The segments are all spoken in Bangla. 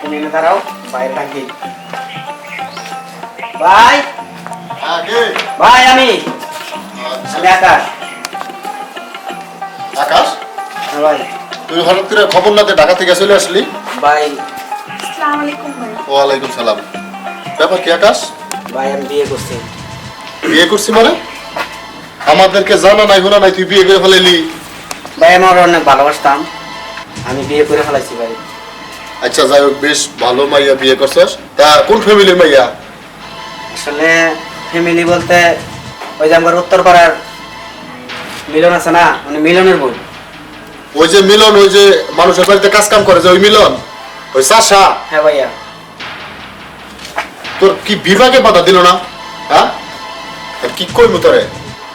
তুমি এনে দাঁড়াও, বাইরে ডাকি। ভাই ভাই আমি আকাশ। আকাশ, হ্যাঁ ভাই। তুই হঠাৎ করে খবর না দিয়ে ঢাকা থেকে চলে আসলি? ভাই আসসালামু আলাইকুম ভাই। ওয়ালাইকুম সালাম। ব্যাপার কি আকাশ? ভাই আমি বিয়ে করছি। বিয়ে করছি মানে? আমাদেরকে জানা নাই শোনা নাই, তুই বিয়ে করে ফেলাইলি? ভাই আমি ওর অনেক ভালোবাসতাম, আমি বিয়ে করে ফেলাইছি ভাই। আচ্ছা যাই হোক, বেশ ভালো মাইয়া বিয়ে করছস। তা কোন ফ্যামিলির মাইয়া? আসলে ফ্যামিলি বলতে ওই যে আমার উত্তরপাড়ার মিলন আছে না, মানে মিলনের বোন। ওই যে মিলন, ওই যে মানুষের বাড়িতে কাজ কাম করে যে ওই মিলন, ওই চাষা? হ্যাঁ ভাইয়া। তোর কি বিভাগে বাধা দিল না? হ্যাঁ, আর কি কইবো তোরে?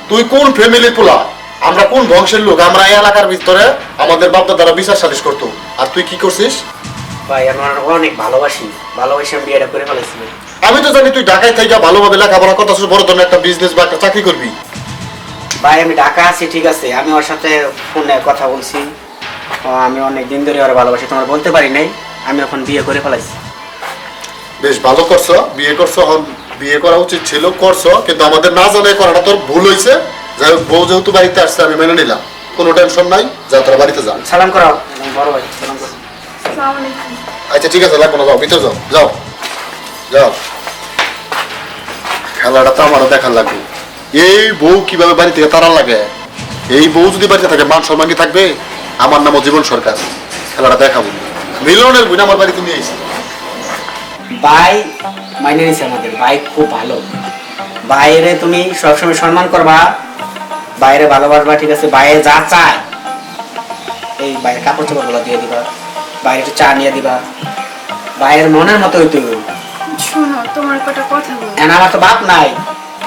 তুই কোন ফ্যামিলির পোলা? আমরা কোন বংশের লোক? আমরা এই এলাকার ভিতরে আমাদের বাপদাদারা বিচার সালিশ করতো, আর তুই কি করছিস? ভাই আমার অনেক ভালোবাসি আমি বিয়েটা করে ফেলাইছি। আমি তো জানি তুই ঢাকায় থেকে ভালোভাবে লেখাপড়া করতেছিস, বড় ধরনের একটা বিজনেস বা একটা চাকরি করবি। ভাই আমি ঢাকা আছি ঠিক আছে, আমি ওর সাথে ফোনে কথা বলছি, আমি অনেক দিন ধরে ওর ভালোবাসি, তোমার বলতে পারি নাই, আমি এখন বিয়ে করে ফেলাইছি। বেশ ভালো করছো, বিয়ে করছো। এখন বিয়ে করা উচিত ছিল, করছো, কিন্তু আমাদের না জানাই করাটা তোর ভুল হয়েছে। যাই হোক, বউ যেহেতু বাড়িতে আসছে আমি মেনে নিলাম, কোনো টেনশন নাই। যা তোরা বাড়িতে যা। সালাম করাও বড় ভাই, সালাম করো। আসসালামু আলাইকুম। আচ্ছা ঠিক আছে, লাগবো না, যাও ভিতরে যাও, যাও যাও। খেলাটা তো আমারও দেখার লাগবে। এই বউ কিভাবে বাড়ি থেকে তারা লাগে, এই বউ যদি বাড়িতে থাকে মান সম্মান কি থাকবে? আমার নামও জীবন সরকার, খেলাটা দেখাবো। মিলনের বোন আমার বাড়িতে নিয়ে এসেছি। ভাই মাইনে নিছে আমাদের, ভাই খুব ভালো। বাইরে তুমি সবসময় সম্মান করবা, বাইরে ভালোবাসবা ঠিক আছে, বাইরে যা চায় এই বাইরে কাপড় চোপড়গুলো দিয়ে দিবা, বাইরে একটু চা নিয়ে দিবা, বাইরের মনের মতো হইতে হবে। শোনো, তোমার কটা কথা বল। আমার তো বাপ নাই,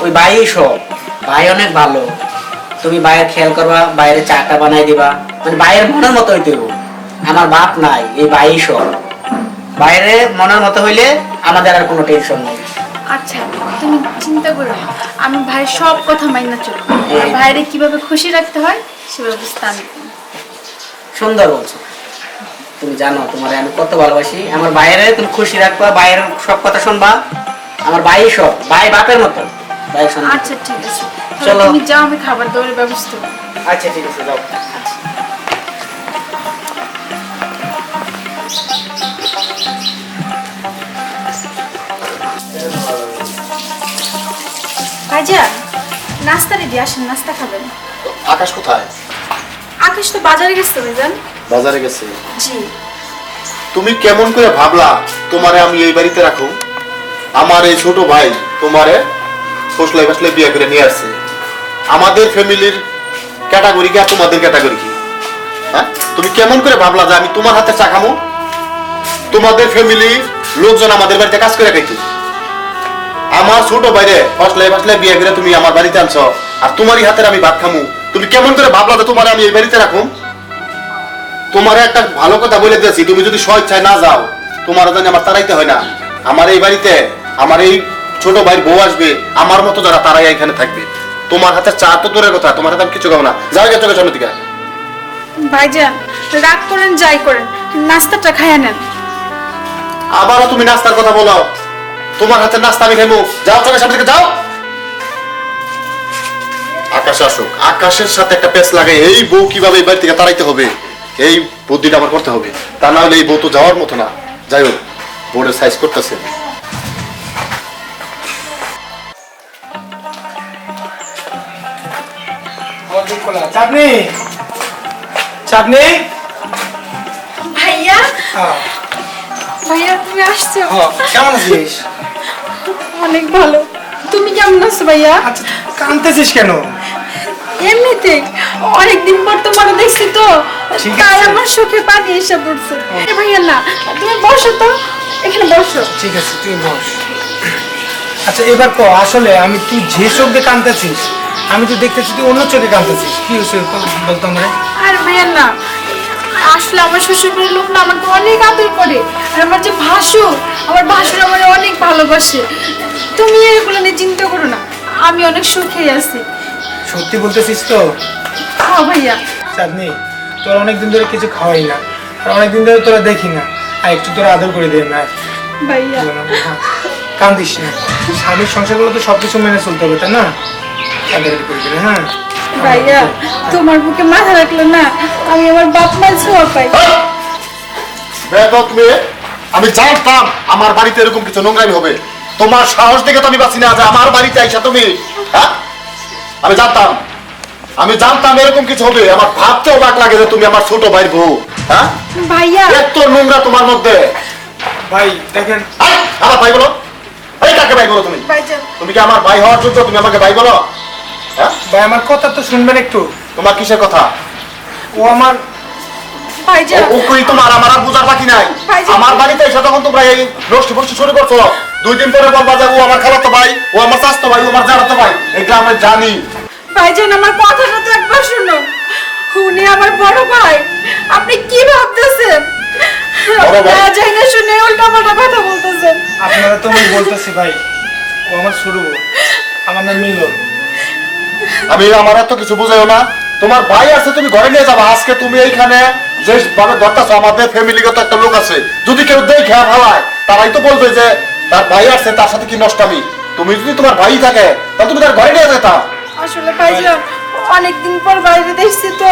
ওই ভাই সব, ভাই অনেক ভালো। তুমি বাইরে খেয়াল করবা, বাইরে চাটা বানাই দিবা, মানে বাইরের মনের মতো হইতে হবে। আমার বাপ নাই, এই ভাই সব, বাইরে মনের মতো হইলে আমাদের আর কোনো টেনশন নাই। আচ্ছা, তুমি চিন্তা করো না, আমি ভাইয়ের সব কথা মাইনা চলবো। আর ভাইরে কিভাবে খুশি রাখতে হয় সেভাবে বুঝতে আমি। সুন্দর বলছো, তুমি জানো তোমার আমি কত ভালোবাসি। আমার বাইরে তুমি খুশি রাখবা, বাইরের সব কথা শুনবা, আমার ভাই সব, ভাই বাপের মতো, ভাই শুনবা। আচ্ছা ঠিক আছে, তাহলে চলো। তুমি যাও, আমি খাবার দাবারের ব্যবস্থা করবো। আচ্ছা ঠিক আছে, যাও। ভাইজান, নাস্তা রেডি, আসেন নাস্তা খাবেন। আকাশ কোথায়? আকাশ তো বাজারে গেছে ভাইজান। বাজারে গেছে? জি। তুমি কেমন করে ভাবলা তোমারে আমি এই বাড়িতে রাখো? আমার এই ছোট ভাই তোমারে ফসলাই ফসলাই বিয়ে করে নিয়ে আসছে। আমাদের ফ্যামিলির ক্যাটাগরি কি আর তোমাদের ক্যাটাগরি কি? হ্যাঁ, তুমি কেমন করে ভাবলা যে আমি তোমার হাতে চা খামো? তোমাদের ফ্যামিলির লোকজন আমাদের বাড়িতে কাজ করে খাইছে। আমার ছোট ভাইরে ফসলাই ফসলাই বিয়ে করে তুমি আমার বাড়িতে আনছো, আর তোমারই হাতের আমি ভাত খামু। তুমি কেমন করে ভাবলা যে তোমার আমি এই বাড়িতে রাখো? তোমার একটা ভালো কথা বলে দিয়েছি, তুমি যদি স্বেচ্ছায় না যাও তোমার জানি আমার তাড়াইতে হয় না। আমার এই বাড়িতে আমার এই ছোট ভাইয়ের বউ আসবে, আমার মতো যারা তারাই এখানে থাকবে। তোমার হাতে চা তো দূরের কথা, তোমার হাতে আমি কিছু খাবো না। যাও গিয়ে চোখের সামনে দিকে। ভাইজান, রাগ করেন যাই করেন, নাস্তাটা খাইয়া নেন। আবারও তুমি নাস্তার কথা বলো? তোমার হাতে নাস্তা আমি খাইবো? যাও চোখের সামনে দিকে যাও। আকাশ আসুক, আকাশের সাথে একটা পেস লাগে, এই বউ কিভাবে এই বাড়ি থেকে তাড়াইতে হবে এই বুদ্ধিটা আমার করতে হবে, তা না হলে এই বউ তো যাওয়ার মতো না। যাই হোক, বোর্ডের সাইজ করতেছে। চাটনি চাটনি। ভাইয়া, ভাইয়া তুমি আসছো? কেমন আছিস? অনেক ভালো। তুমি কেমন আছো ভাইয়া? আচ্ছা, কাঁদতেছিস কেন? এমনিতে অনেকদিন পর তোমার দেখছি তো, ঠিক তাই আছে। আমার চোখে পানি এসে পড়ছে। এ ভাইয়া না, তুমি বসো তো, এখানে বসো। ঠিক আছে, তুই বস। আচ্ছা এবার কো, আসলে আমি তুই যে চোখে কাঁদতেছিস, আমি তো দেখতেছি তুই অন্য চোখে কাঁদতেছিস। কি হয়েছে বলতো আমারে? আর ভাইয়া না, আসলে আমার শ্বশুরবাড়ির লোক না আমাকে অনেক আদর করে, আর আমার যে ভাসুর, আমার ভাসুর আমার অনেক ভালোবাসে। তুমি এগুলো নিয়ে চিন্তা করো না, আমি অনেক সুখেই আছি। সত্যি বলতেছিস তো? হ্যাঁ ভাইয়া। চাঁদনি, তোর অনেকদিন ধরে কিছু খাওয়াই না, আর অনেকদিন ধরে তোরা দেখি না। আর একটু তোর আদর করে দে না। ভাইয়া কান্দিস না, স্বামীর সংসারগুলো তো সবকিছু মেনে চলতে হবে, তাই না? কান্দাকাটি করবি না, হ্যাঁ? ভাইয়া তোমার বুকে মাথা রাখলো না আমি আমার বাপ মার ছোঁয়া পাই। বেয়াদব মেয়ে, আমি জানতাম আমার বাড়িতে এরকম কিছু নোংরামি হবে। তোমার সাহস দেখে তো আমি বাঁচি না যে আমার বাড়িতে আইসা তুমি, হ্যাঁ? আমি জানতাম এরকম কিছু হবে। আমার ভাবতেও অবাক লাগে যে তুমি আমার ছোট ভাইয়ের বউ, হ্যাঁ? ভাইয়া এত নোংরা তোমার মধ্যে। ভাই দেখেন, এই, আমার ভাই বলো, এই কাকে ভাই বলো তুমি? ভাইজান তুমি কি আমার ভাই হওয়ার যোগ্য? তুমি আমাকে ভাই বলো, হ্যাঁ? ভাই আমার কথা তো শুনবেন একটু। তোমার কিসের কথা? ও আমার ভাইজান ও কই তোমার আমার আর বুঝার বাকি নাই। ভাইজান। আমার বাড়িতে এসে তখন তোমরা এই নষ্টি ফষ্টি শুরু করছো। 2 দিন পরে বলবা যে ও আমার খালাতো ভাই, ও আমার চাচাতো ভাই, ও আমার জানাতো ভাই। এগুলো আমি জানি। ভাইজান আমার কথাটা তো একবার শুনো, উনি আমার বড় ভাই। আপনি কি ভাবতেছেন? বড় ভাই? না জানি না শুনে উল্টা পাল্টা কথা বলতেছেন। আপনারা তো আমি বলতেছি ভাই, ও আমার ছোট বউ, আমার নাম মিলন। আমার এত কিছু বুঝাইও না। তোমার ভাই আছে, তুমি ঘরে নিয়ে যাবা। আজকে তুমি এইখানে যে ভাবে ধরতেছো, আমাদের ফ্যামিলিগত একটা লোক আছে, যদি কেউ দেখে ভালায় তারাই তো বলবে যে তার ভাই আছে, তার সাথে কি নষ্টামি। তুমি যদি তোমার ভাই থাকে তাহলে তুমি তার ঘরে নিয়ে যেতা। আসলে ভাইজান অনেকদিন পর বাইরে দেখছি তো,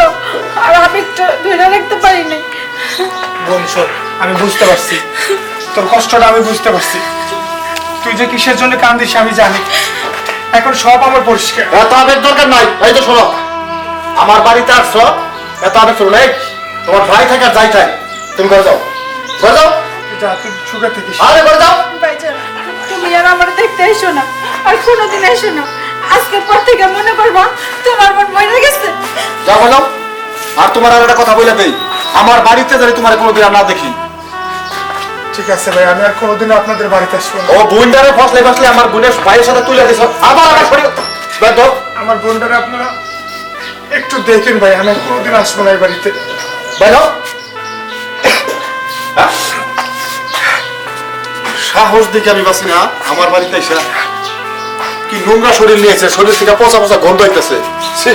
আর আবেগটা ধরে রাখতে পারিনি। বোন শোন, আমি বুঝতে পারছি তোর কষ্টটা, আমি বুঝতে পারছি। তুই যে কিসের জন্য কান্দিস আমি জানি, এখন সব আমার পরিষ্কার। এত আবেগ দরকার নাই। এই তো শোনো, আমার বাড়িতে আসছো, এত আবেগ শোনো নাই। তোমার ভাই থাকে আর যাই থাকে, তুমি ঘরে যাও, ঘরে যাও। তুই যা, তুই সুখে থাকিস। আরে ঘরে যাও। ভাইজান তুমি আর আমার দেখতে এসো না, আর কোনোদিন এসো না। আজকের পর থেকে মনে করবা তোমার মন মরে গেছে। যাও বলো। আর তোমার আর একটা কথা বলে দেই, আমার বাড়িতে যদি তোমার কোনোদিন আর না দেখি। ঠিক আছে ভাই, আমি আর কোনোদিন আপনাদের বাড়িতে আসবো না। ও বুনটারে ফসলে ফসলে আমার বোনের ভাইয়ের সাথে তুলে দিছ, আবার আমার শরীর বেদব। আমার বোনটারে আপনারা একটু দেখেন ভাই, আমি আর কোনোদিন আসবো না এই বাড়িতে। বেদব। হ্যাঁ? সাহস দেখে আমি বাঁচি না আমার বাড়িতে এসে। কি নোংরা শরীর নিয়েছে, শরীর থেকে পচা পচা গন্ধ হইতেছে। ছি।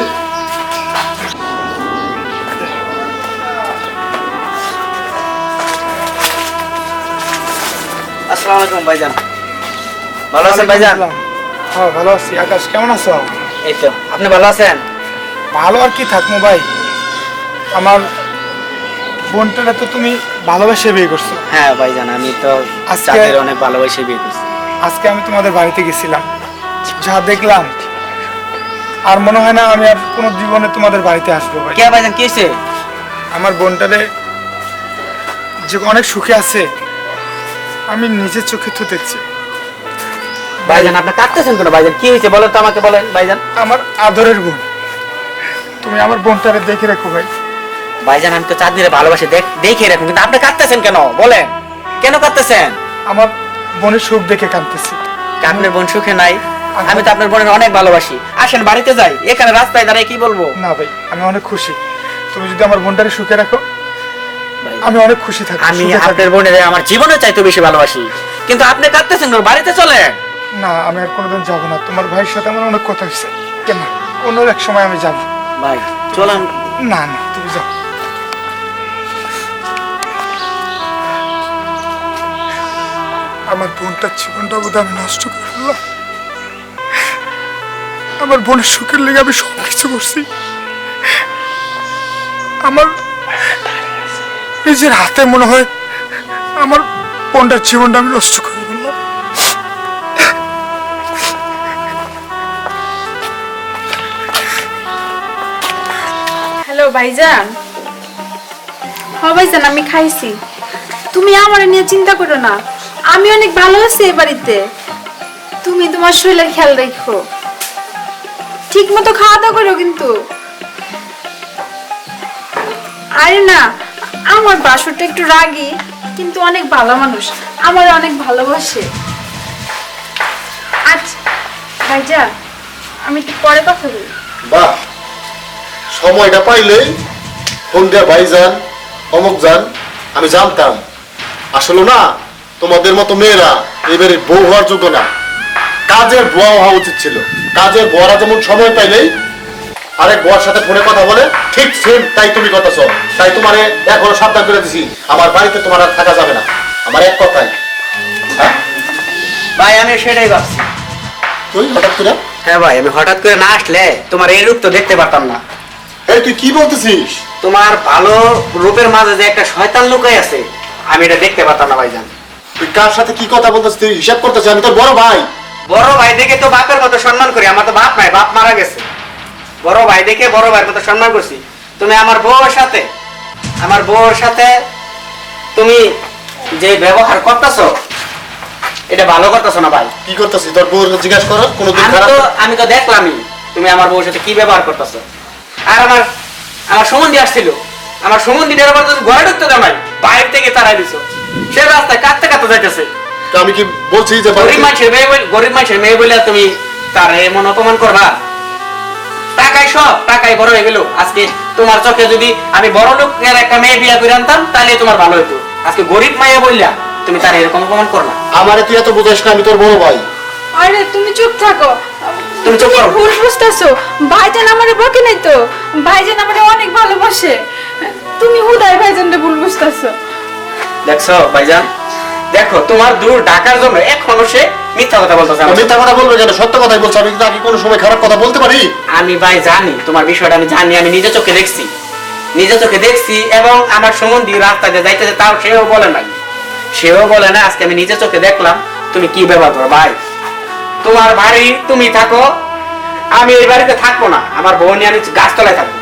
আসসালামু আলাইকুম ভাইজান, ভালো আছেন ভাইজান? হ্যাঁ ভালো আছি। আকাশ কেমন আছো? এই তো, আপনি ভালো আছেন? ভালো আর কি থাকবো ভাই, আমার বোনটারে তো তুমি ভালোবেসে বিয়ে করছো। হ্যাঁ ভাইজান, আমি তো আজকে- চাঁদের অনেক ভালোবাসি বিয়ে করছি। আজকে আমি তোমাদের বাড়িতে গেছিলাম, যা দেখলাম আর মনে হয় না আমি আর কোনো জীবনে তোমাদের বাড়িতে আসবো ভাই। কে ভাইজান, কি হয়েছে? আমার বোনটারে যে অনেক সুখে আছে আমি নিজের চোখে তো দেখছি। ভাইজান আপনি কাঁদতেছেন কেন ভাইজান? কি হয়েছে বলেন তো, আমাকে বলেন ভাইজান। আমার আদরের বোন, তুমি আমার বোনটারে দেখে রাখো ভাই। ভাইজান আমি তো চাঁদিরে ভালোবাসি, দেখে রাখুন, কিন্তু আপনি কাঁদতেছেন কেন বলেন? কেন কাঁদতেছেন? আমার বোনের সুখ দেখে কাঁদতেছি। আপনার বোন সুখে নাই? আমি তো আপনার বোনের অনেক ভালোবাসি। আসেন বাড়িতে যাই, এখানে রাস্তায় দাঁড়ায় কি বলবো? না ভাই, আমি অনেক খুশি, তুমি যদি আমার বোনটারে সুখে রাখো আমি অনেক খুশি থাকি। আমি সুখে থাকি। আপনার বোনের আমার জীবনের চাইতে বেশি ভালোবাসি, কিন্তু আপনি কাঁদতেছেন কেন? বাড়িতে চলেন। না আমি আর কোনোদিন যাবো না, তোমার ভাইয়ের সাথে আমার অনেক কথা হয়েছে। কেন অন্য এক সময় আমি যাবো। ভাই চলেন। না না তুমি যাও। আমার বোনটার জীবনটা বোধ আমি নষ্ট করে ফেললাম। আমার বোনের সুখের লেগে আমি সব কিছু করছি, আমার নিজের হাতে মনে হয় আমার বোনটার জীবনটা আমি নষ্ট করে ফেললাম। হ্যালো ভাইজান। হ্যাঁ ভাইজান আমি খাইছি, তুমি আমার নিয়ে চিন্তা করো না, আমি অনেক ভালো আছি এই বাড়িতে। তুমি তোমার শরীরের খেয়াল রাখো, ঠিক মতো খাওয়া দাওয়া করো কিন্তু। আরে না, আমার বাসুরটা একটু রাগী কিন্তু অনেক ভালো মানুষ, আমার অনেক ভালোবাসে। আচ্ছা ভাইজান আমি একটু পরে কথা বলি। বাহ, সময়টা পাইলেই ফোন দেয়া ভাইজান অমুক যান। আমি জানতাম আসলে না তোমাদের মতো মেয়েরা এবারে বউ হওয়ার যোগ্য না, কাজের বুয়া হওয়া উচিত ছিল। কাজের বুয়ারা যেমন সময় পাইলেই আরেক বউর সাথে ফোনে কথা বলে ঠিক সেম তাই তুমি করতেছো। তাই তোমারে এখনো সাবধান করে দিছি, আমার বাড়িতে তোমার আর থাকা যাবে না। আমার এক কথাই। হ্যাঁ ভাই আমি সেটাই ভাবছি। তুই হঠাৎ করে? হ্যাঁ ভাই, আমি হঠাৎ করে না আসলে তোমার এই রূপ তো দেখতে পারতাম না। এই তুই কি বলতেছিস? তোমার ভালো রূপের মাঝে যে একটা শয়তান লুকাই আছে, আমি এটা দেখতে পারতাম না ভাইজান। তুই কার সাথে কি কথা বলতেছিস? তুই হিসাব করতেছিস? আমি তোর বড় ভাই। বড় ভাই দেখে তো বাপের মতো সম্মান করি। আমার তো বাপ নাই, বাপ মারা গেছে। বড় ভাই দেখে বড় ভাইয়ের মতো সম্মান করছি। তুমি আমার বউর সাথে তুমি যে ব্যবহার করতেছো এটা ভালো করতেছো না ভাই। কি করতেছিস? তোর বউর জিজ্ঞাসা করো কোনোদিন খারাপ? আমি তো দেখলামই তুমি আমার বউর সাথে কি ব্যবহার করতেছো। আর আমার সম্বন্ধী আসছিল, আমার সম্বন্ধীটার আবার তুমি ঘরে ঢুকতে দাও নাই, বাইরে থেকে তাড়াই দিছো। সে রাস্তায় কাঁদতে কাঁদতে যাইতেছে। তো আমি কি বলছি যে গরিব মানুষের মেয়ে বলে তুমি তার এমন অপমান করবা? টাকায় বড় হয়ে গেল। আজকে তোমার চোখে যদি আমি বড় লোকের একটা মেয়ে বিয়ে করে আনতাম তাহলে তোমার ভালো হতো। আজকে গরিব মাইয়া বললা তুমি তার এরকম অপমান করলা। আমারে তুই এত বুঝাইস না, আমি তোর বড় ভাই। আরে তুমি চুপ থাকো। তুমি চুপ করো। ভুল বুঝতেছো। ভাইজান আমারে বকে নাই তো, ভাইজান আমারে অনেক ভালোবাসে। তুমি হুদায় ভাইজানরে ভুল বুঝতেছো। দেখছো ভাইজান, দেখো তোমার দূর ডাকার জন্য এখনো সে মিথ্যা কথা বলতেছে। তো মিথ্যা কথা বলবো কেন? সত্য কথাই বলছো। আমি কিন্তু আগে কোনো সময় খারাপ কথা বলতে পারি? আমি ভাই জানি তোমার বিষয়টা, আমি জানি। আমি নিজে চোখে দেখছি এবং আমার সম্বন্ধী রাস্তা দিয়ে যাইতেছে, তাও সেও বলে না। আজকে আমি নিজে চোখে দেখলাম তুমি কি ব্যবহার করো। ভাই তোমার বাড়ি তুমি থাকো, আমি এই বাড়িতে থাকবো না। আমার বউ নিয়ে আমি গাছতলায় থাকবো।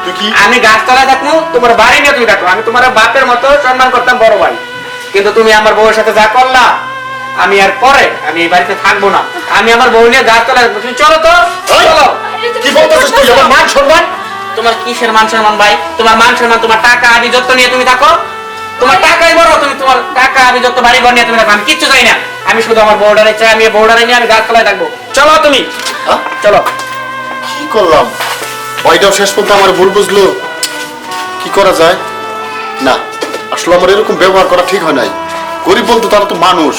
তুই কি আমি গাছতলায় থাকবো, তোমার বাড়ি নিয়ে তুমি থাকো। আমি তোমার বাপের মতো সম্মান করতাম, বড় ভাই। কিন্তু তুমি আমার বউয়ের সাথে যা করলা, আমি আর পরে আমি এই বাড়িতে থাকবো না। আমি আমার বউ নিয়ে গাছতলায় থাকবো। তুমি চলো তো, চলো। কি বলতেছিস তুই? আমার মান সম্মান? তোমার কিসের মান সম্মান ভাই? তোমার মান সম্মান, তোমার টাকা আভিজাত্য নিয়ে তুমি থাকো। তোমার টাকাই বড়। তুমি তোমার টাকা আভিজাত্য বাড়ি ঘর নিয়ে তুমি থাকো। আমি কিচ্ছু চাই না। আমি শুধু আমার বউডারে চাই। আমি বউডারে নিয়ে আমি গাছতলায় থাকবো। চলো তুমি, হ্যাঁ? চলো। কি করলাম? ওইটাও শেষ পর্যন্ত আমার ভুল বুঝলো। কি করা যায়? না, আসলে আমার এরকম ব্যবহার করা ঠিক হয় নাই। গরিব বলতে তারা তো মানুষ।